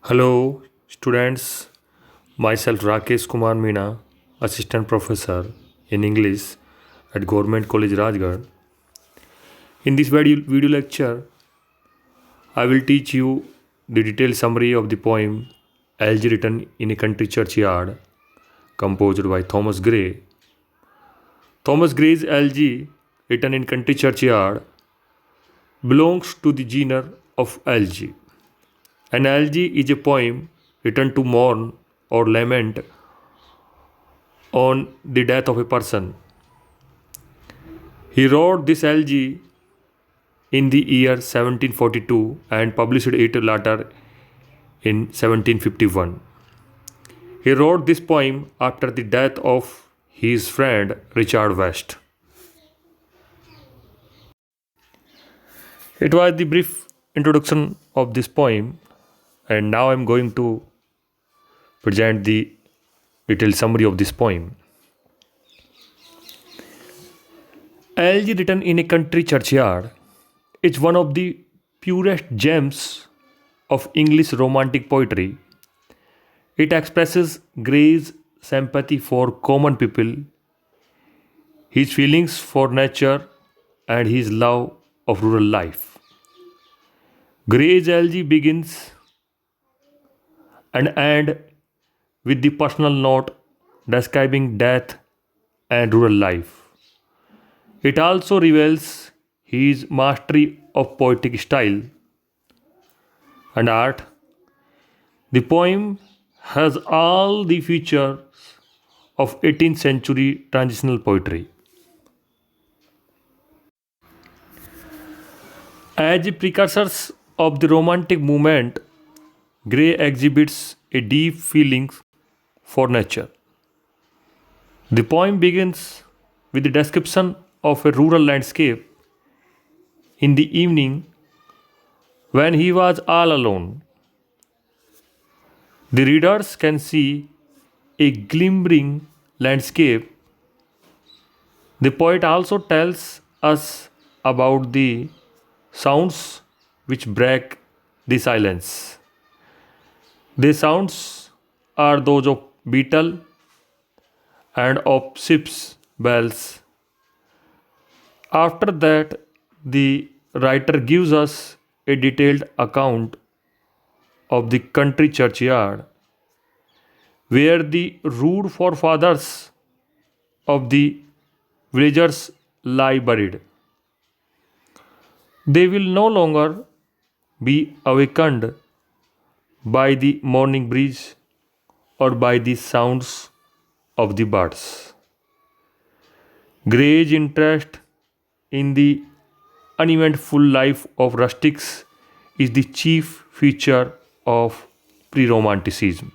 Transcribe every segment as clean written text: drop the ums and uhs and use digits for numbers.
Hello, students. Myself Rakesh Kumar Meena, Assistant Professor in English at Government College Rajgarh. In this video lecture, I will teach you the detailed summary of the poem Elgey written in a country churchyard, composed by Thomas Gray. Thomas Gray's Elgey, written in country churchyard, belongs to the genre of elegy. An elegy is a poem written to mourn or lament on the death of a person. He wrote this elegy in the year 1742 and published it later in 1751. He wrote this poem after the death of his friend Richard West. It was the brief introduction of this poem, and now I am going to present the detailed summary of this poem. Elegy written in a country churchyard is one of the purest gems of English romantic poetry. It expresses Gray's sympathy for common people, his feelings for nature, and his love of rural life. Gray's elegy begins and ends with the personal note describing death and rural life. It also reveals his mastery of poetic style and art. The poem has all the features of 18th century transitional poetry. As precursors of the Romantic movement, Gray exhibits a deep feeling for nature. The poem begins with the description of a rural landscape in the evening when he was all alone. The readers can see a glimmering landscape. The poet also tells us about the sounds which break the silence. The sounds are those of beetle and of ships' bells. After that, the writer gives us a detailed account of the country churchyard where the rude forefathers of the villagers lie buried. They will no longer be awakened by the morning breeze or by the sounds of the birds. Gray's interest in the uneventful life of rustics is the chief feature of pre-romanticism.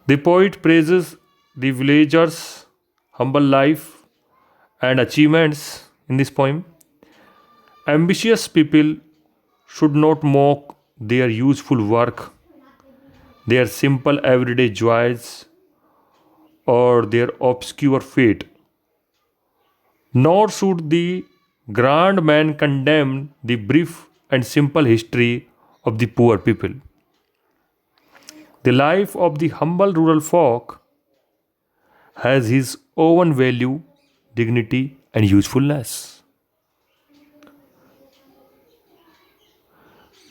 The poet praises the villagers' humble life and achievements in this poem. Ambitious people should not mock their useful work, their simple everyday joys, or their obscure fate. Nor should the grand man condemn the brief and simple history of the poor people. The life of the humble rural folk has his own value, dignity, and usefulness.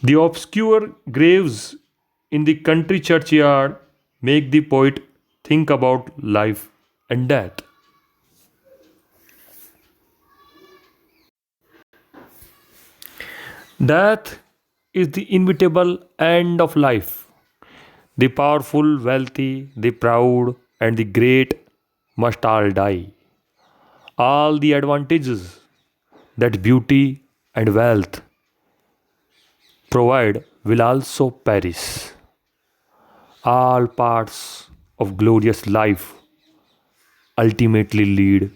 The obscure graves in the country churchyard make the poet think about life and death. Death is the inevitable end of life. The powerful, wealthy, the proud, and the great must all die. All the advantages that beauty and wealth provide will also perish. All parts of glorious life ultimately lead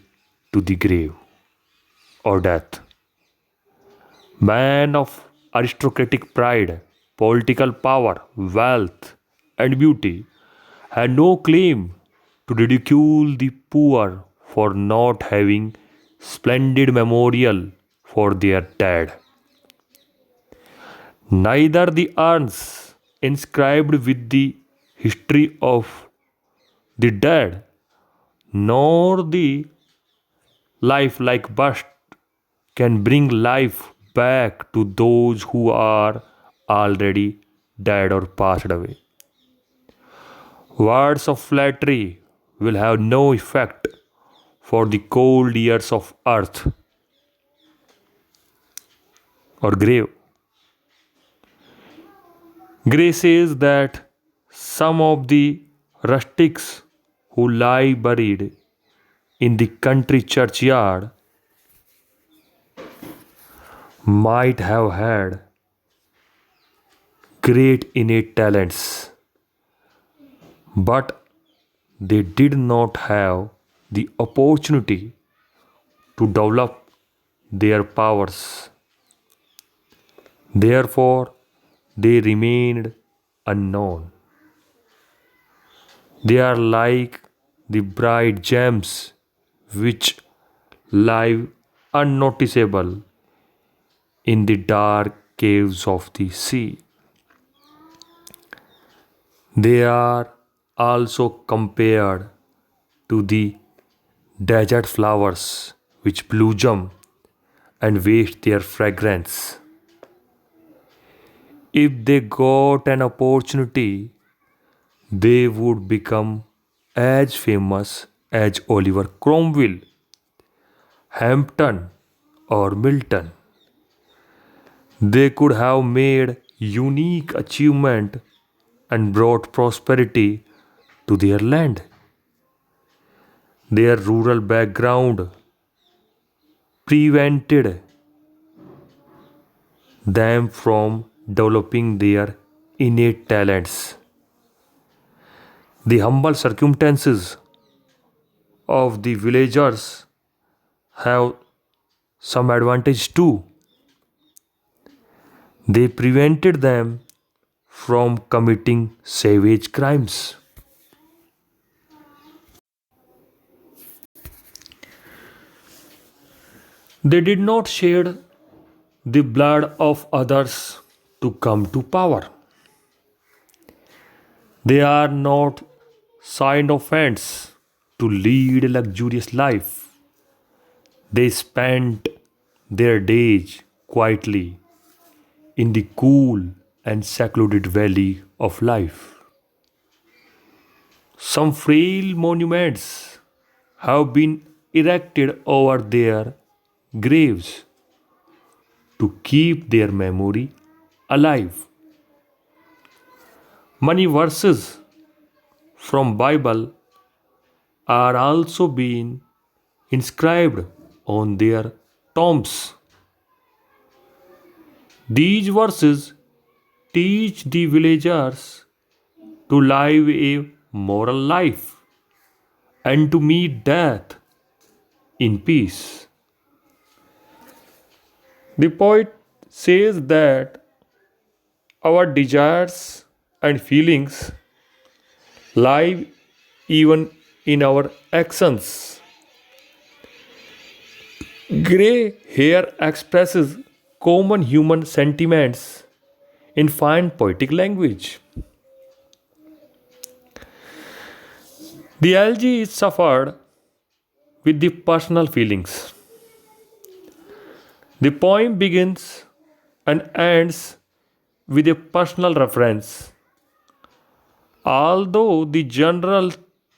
to the grave or death. Man of aristocratic pride, political power, wealth, and beauty had no claim to ridicule the poor for not having splendid memorial for their dead. Neither the urns inscribed with the history of the dead, nor the life like bust can bring life back to those who are already dead or passed away. Words of flattery will have no effect for the cold years of earth or grave. Gray says that some of the rustics who lie buried in the country churchyard might have had great innate talents, but they did not have the opportunity to develop their powers. Therefore, they remained unknown. They are like the bright gems which lie unnoticeable in the dark caves of the sea. They are also compared to the desert flowers which blossom and waste their fragrance. If they got an opportunity, they would become as famous as Oliver Cromwell, Hampton, or Milton. They could have made unique achievement and brought prosperity to their land. Their rural background prevented them from developing their innate talents. The humble circumstances of the villagers have some advantage too. They prevented them from committing savage crimes. They did not shed the blood of others to come to power. They are not sycophants to lead a luxurious life. They spent their days quietly in the cool and secluded valley of life. Some frail monuments have been erected over their graves to keep their memory alive. Many verses from Bible are also being inscribed on their tombs. These verses teach the villagers to live a moral life and to meet death in peace. The poet says that our desires and feelings lie even in our actions. Gray here expresses common human sentiments in fine poetic language. The Elgey is suffered with the personal feelings. The poem begins and ends with a personal reference. Although the general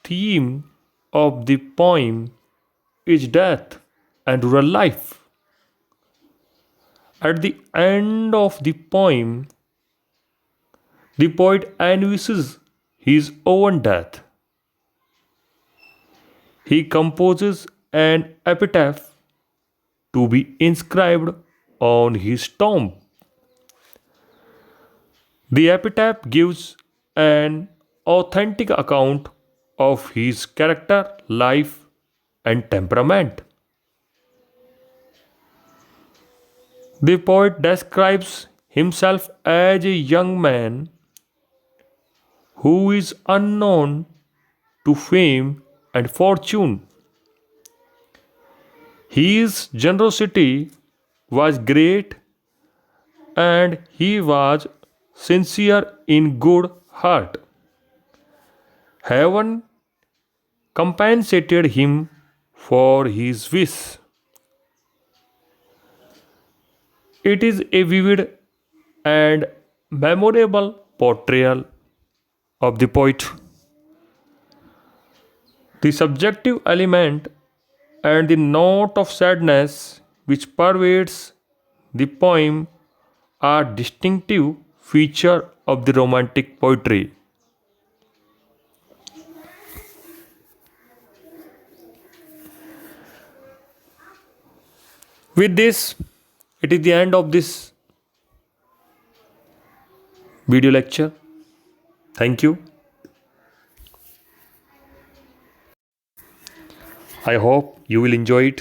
theme of the poem is death and rural life, at the end of the poem, the poet envisages his own death. He composes an epitaph to be inscribed on his tomb. The epitaph gives an authentic account of his character, life, and temperament. The poet describes himself as a young man who is unknown to fame and fortune. His generosity was great and he was sincere in good heart. Heaven compensated him for his wish. It is a vivid and memorable portrayal of the poet. The subjective element and the note of sadness which pervades the poem are distinctive feature of the romantic poetry. With this, it is the end of this video lecture. Thank you. I hope you will enjoy it.